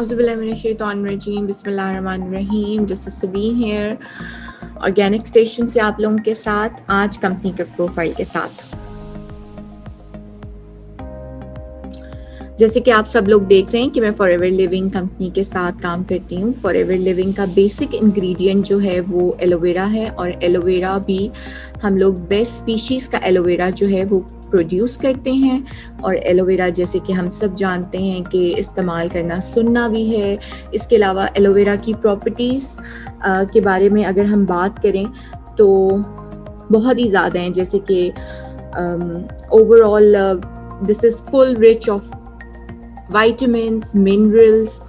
Auzu billahi minash shaitanir rajim, bismillahir rahmanir rahim. This is Sabeen here, organic station से आप लोगों के साथ, आज कंपनी के प्रोफाइल के साथ। जैसे कि आप सब लोग देख रहे हैं कि मैं फॉरएवर लिविंग कंपनी के साथ काम करती हूँ। फॉरएवर लिविंग का बेसिक इंग्रेडिएंट जो है वो एलोवेरा है, और एलोवेरा भी हम लोग बेस्ट स्पीशीज़ का एलोवेरा जो है वो प्रोड्यूस करते हैं। और एलोवेरा जैसे कि हम सब जानते हैं कि इस्तेमाल करना सुन्ना भी है। इसके अलावा एलोवेरा की प्रॉपर्टीज़ के बारे में अगर हम बात करें तो बहुत ही ज़्यादा हैं, जैसे कि overall this is full rich of vitamins, minerals.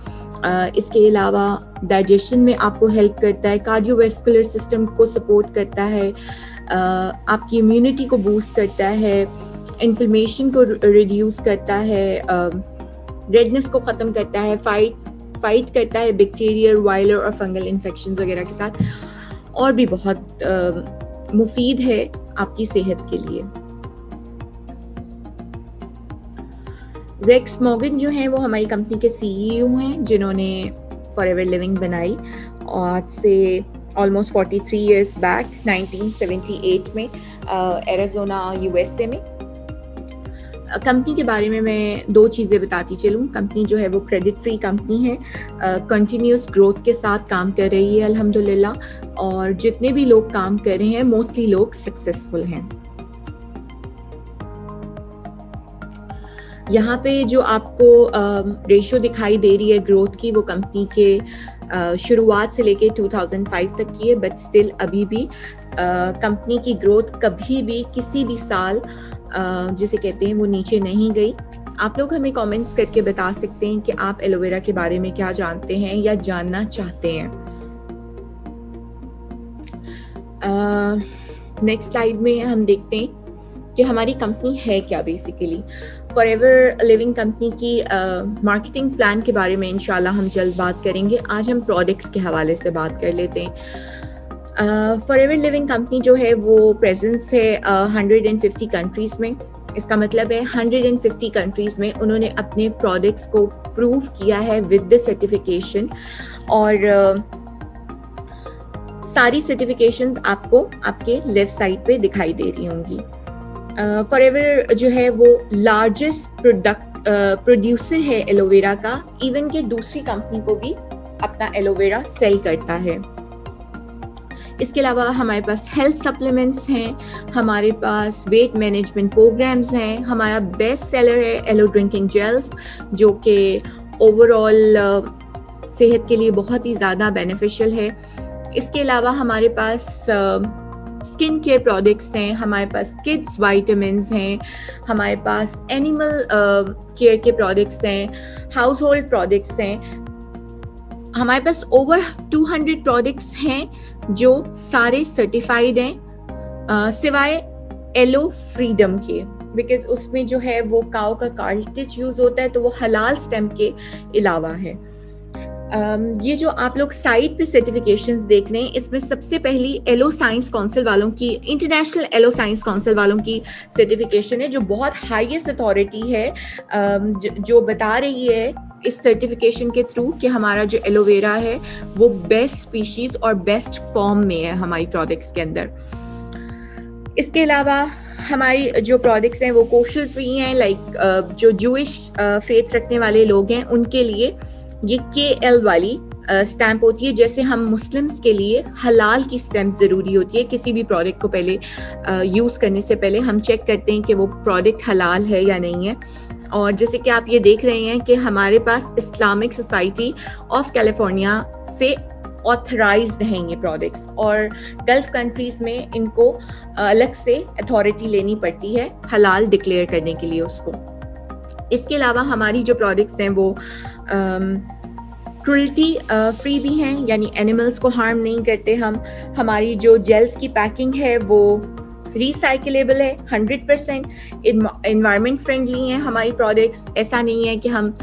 इसके अलावा डाइजेशन में आपको हेल्प करता है, कार्डियोवैस्कुलर सिस्टम को सपोर्ट करता है, आपकी इम्यूनिटी को बूस्ट करता है, इन्फ्लेमेशन को रिड्यूस करता है, रेडनेस को ख़त्म करता है, फाइट करता है बैक्टीरियल, वायरल और फंगल इन्फेक्शंस वगैरह के साथ, और भी बहुत मुफीद है आपकी सेहत के लिए। रेक्स मॉर्गन जो हैं वो हमारी कंपनी के सीईओ हैं, जिन्होंने फॉरएवर लिविंग बनाई आज से ऑलमोस्ट 43 इयर्स बैक 1978 में एरिज़ोना यूएसए में। कंपनी के बारे में मैं दो चीज़ें बताती चलूँ। कंपनी जो है वो क्रेडिट फ्री कंपनी है, कंटिन्यूस ग्रोथ के साथ काम कर रही है अल्हम्दुलिल्लाह, और जितने भी लोग काम कर रहे हैं मोस्टली लोग सक्सेसफुल हैं। यहाँ पे जो आपको रेशियो दिखाई दे रही है ग्रोथ की, वो कंपनी के शुरुआत से लेके 2005 तक की है, बट स्टिल अभी भी कंपनी की ग्रोथ कभी भी किसी भी साल जिसे कहते हैं वो नीचे नहीं गई। आप लोग हमें कमेंट्स करके बता सकते हैं कि आप एलोवेरा के बारे में क्या जानते हैं या जानना चाहते हैं। नेक्स्ट स्लाइड में हम देखते हैं कि हमारी कंपनी है क्या। बेसिकली फॉरएवर लिविंग कंपनी की मार्केटिंग प्लान के बारे में इंशाल्लाह हम जल्द बात करेंगे। आज हम प्रोडक्ट्स के हवाले से बात कर लेते हैं। फॉरएवर लिविंग कंपनी जो है वो प्रेजेंस है 150 कंट्रीज़ में। इसका मतलब है 150 कंट्रीज़ में उन्होंने अपने प्रोडक्ट्स को प्रूव किया है विद द सर्टिफिकेशन, और सारी सर्टिफिकेशंस आपको आपके लेफ्ट साइड पे दिखाई दे रही होंगी। फॉरएवर जो है वो लार्जेस्ट प्रोड्यूसर है एलोवेरा का, इवन के दूसरी कंपनी को भी अपना एलोवेरा सेल करता है। इसके अलावा हमारे पास हेल्थ सप्लीमेंट्स हैं, हमारे पास वेट मैनेजमेंट प्रोग्राम्स हैं, हमारा बेस्ट सेलर है एलो ड्रिंकिंग जेल्स, जो कि ओवरऑल सेहत के लिए बहुत ही ज़्यादा बेनिफिशियल है। इसके अलावा हमारे पास स्किन केयर प्रोडक्ट्स हैं, हमारे पास किड्स वाइटामिन्स हैं, हमारे पास एनिमल केयर के प्रोडक्ट्स हैं, हाउस होल्ड प्रोडक्ट्स हैं। हमारे पास ओवर 200 प्रोडक्ट्स हैं जो सारे सर्टिफाइड हैं, सिवाय एलो फ्रीडम के, बिकॉज उसमें जो है वो काऊ का कार्टिज यूज़ होता है, तो वो हलाल स्टेम के अलावा है। ये जो आप लोग साइट पे सर्टिफिकेशंस देख रहे हैं, इसमें सबसे पहली एलो साइंस काउंसिल वालों की, इंटरनेशनल एलो साइंस काउंसिल वालों की सर्टिफिकेशन है, जो बहुत हाईएस्ट अथॉरिटी है, जो बता रही है इस सर्टिफिकेशन के थ्रू कि हमारा जो एलोवेरा है वो बेस्ट स्पीशीज और बेस्ट फॉर्म में है हमारी प्रोडक्ट्स के अंदर। इसके अलावा हमारी जो प्रोडक्ट्स हैं वो कोशल फ्री हैं, लाइक जो जूइश फेथ रखने वाले लोग हैं उनके लिए ये KL वाली स्टैम्प होती है। जैसे हम मुस्लिम्स के लिए हलाल की स्टैम्प ज़रूरी होती है, किसी भी प्रोडक्ट को पहले यूज़ करने से पहले हम चेक करते हैं कि वो प्रोडक्ट हलाल है या नहीं है। और जैसे कि आप ये देख रहे हैं कि हमारे पास इस्लामिक सोसाइटी ऑफ कैलिफोर्निया से ऑथराइज्ड हैं ये प्रोडक्ट्स, और गल्फ कंट्रीज़ में इनको अलग से अथॉरिटी लेनी पड़ती है हलाल डिक्लेयर करने के लिए उसको। इसके अलावा हमारी जो प्रोडक्ट्स हैं वो क्रुएल्टी फ्री भी हैं, यानी एनिमल्स को हार्म नहीं करते हम। हमारी जो जेल्स की पैकिंग है वो रिसाइकलेबल है, 100% एनवायरनमेंट फ्रेंडली हैं हमारी प्रोडक्ट्स। ऐसा नहीं है कि हम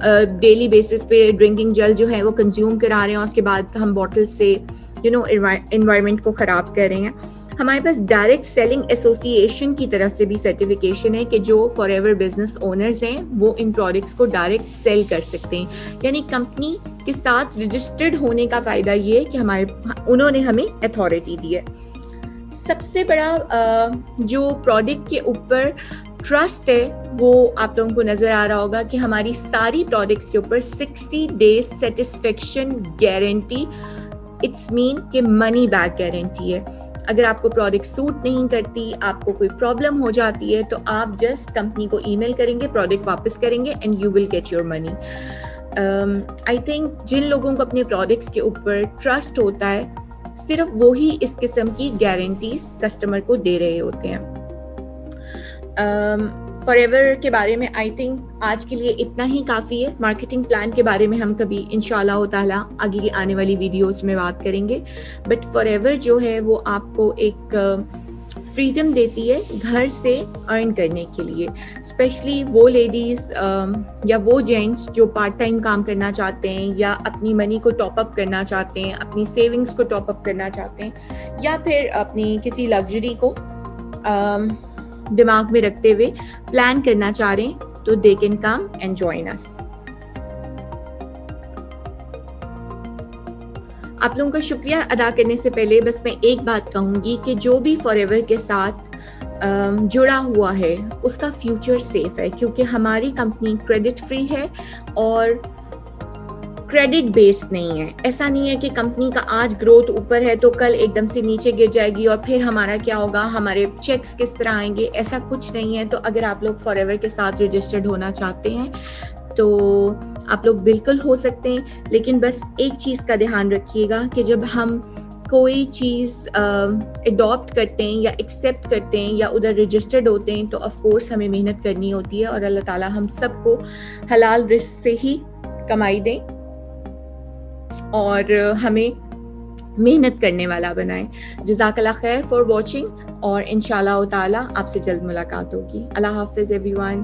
डेली बेसिस पे ड्रिंकिंग जेल जो है वो कंज्यूम करा रहे हैं और उसके बाद हम बॉटल से एनवायरनमेंट को ख़राब कर रहे हैं। ہمارے پاس ڈائریکٹ سیلنگ ایسوسی ایشن کی طرف سے بھی سرٹیفکیشن ہے کہ جو فار ایور بزنس اونرز ہیں وہ ان پروڈکٹس کو ڈائریکٹ سیل کر سکتے ہیں. یعنی کمپنی کے ساتھ رجسٹرڈ ہونے کا فائدہ یہ ہے کہ انہوں نے ہمیں اتھارٹی دی ہے. سب سے بڑا جو پروڈکٹ کے اوپر ٹرسٹ ہے وہ آپ لوگوں کو نظر آ رہا ہوگا کہ ہماری ساری پروڈکٹس کے اوپر 60 days سیٹسفیکشن گارنٹی. اٹس مین کہ منی بیک گارنٹی ہے. اگر آپ کو پروڈکٹ سوٹ نہیں کرتی, آپ کو کوئی پرابلم ہو جاتی ہے, تو آپ جسٹ کمپنی کو ای میل کریں گے, پروڈکٹ واپس کریں گے and you will get your money. I think جن لوگوں کو اپنے پروڈکٹس کے اوپر ٹرسٹ ہوتا ہے صرف وہی اس قسم کی گارنٹیز کسٹمر کو دے رہے ہوتے ہیں. فار ایور کے بارے میں آئی تھنک آج کے لیے اتنا ہی کافی ہے. مارکیٹنگ پلان کے بارے میں ہم کبھی انشاءاللہ تعالیٰ اگلی آنے والی ویڈیوز میں بات کریں گے. بٹ فار ایور جو ہے وہ آپ کو ایک فریڈم دیتی ہے گھر سے ارن کرنے کے لیے, اسپیشلی وہ لیڈیز یا وہ جینٹس جو پارٹ ٹائم کام کرنا چاہتے ہیں یا اپنی منی کو ٹاپ اپ کرنا چاہتے ہیں, اپنی سیونگس کو ٹاپ اپ کرنا چاہتے ہیں, یا پھر اپنی کسی لگژری کو دماغ میں رکھتے ہوئے پلان کرنا چاہ رہے ہیں, تو they can come and join us. آپ لوگوں کا شکریہ ادا کرنے سے پہلے بس میں ایک بات کہوں گی کہ جو بھی فار ایور کے ساتھ جڑا ہوا ہے اس کا فیوچر سیف ہے, کیونکہ ہماری کمپنی کریڈٹ فری ہے اور کریڈٹ بیسڈ نہیں ہے. ایسا نہیں ہے کہ کمپنی کا آج گروتھ اوپر ہے تو کل ایک دم سے نیچے گر جائے گی اور پھر ہمارا کیا ہوگا, ہمارے چیکس کس طرح آئیں گے, ایسا کچھ نہیں ہے. تو اگر آپ لوگ فار ایور کے ساتھ رجسٹرڈ ہونا چاہتے ہیں تو آپ لوگ بالکل ہو سکتے ہیں, لیکن بس ایک چیز کا دھیان رکھیے گا کہ جب ہم کوئی چیز اڈاپٹ کرتے ہیں یا ایکسیپٹ کرتے ہیں یا ادھر رجسٹرڈ ہوتے ہیں تو آف کورس ہمیں محنت کرنی ہوتی ہے, اور اللہ تعالیٰ ہم سب کو حلال رزق سے ہی کمائی دیں اور ہمیں محنت کرنے والا بنائیں. جزاک اللہ خیر فار واچنگ, اور انشاءاللہ تعالیٰ آپ سے جلد ملاقات ہوگی. اللہ حافظ ایوری ون.